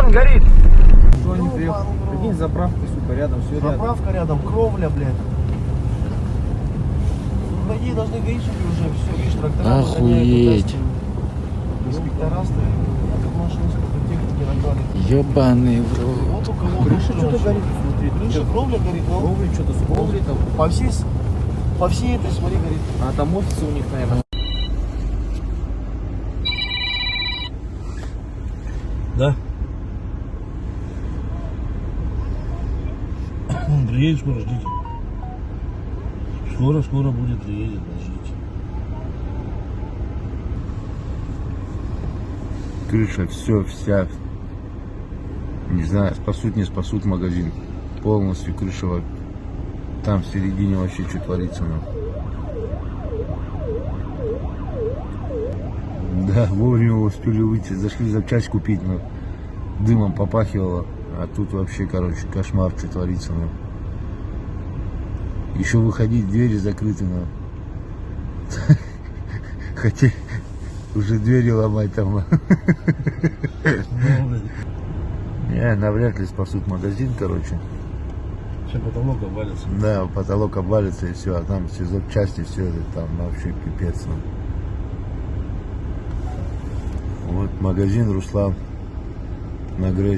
Магазин горит. Что они приехали? Прикинь, заправка, сука, рядом, все рядом. Заправка рядом, кровля, блядь. По идее должны гаишники уже все, видишь, трактора Охуеть. инспектора стоят, как машины, сколько техники нагнали. Ёбаный в рот. Вот у кого Крыша что-то вообще. горит, смотри. Крыша, кровля горит, но Кровли, что-то с кровли там. по всей этой, смотри, горит. А там офисы у них, наверное. Да. Он приедет скоро, ждите. Скоро будет, приедет, ждите. Крыша, все, вся, не знаю, спасут, не спасут магазин. Полностью крыша, там в середине вообще что творится. Да, вовремя успели выйти, зашли запчасть купить, но дымом попахивало. А тут вообще, короче, кошмар, что творится. Еще выходить, двери закрыты. Хотели уже двери ломать там. Не, навряд ли спасут магазин, короче. Сейчас потолок обвалится. Да, потолок обвалится и все, а там все запчасти, все это там вообще пипец. Вот магазин Руслан на Грессе.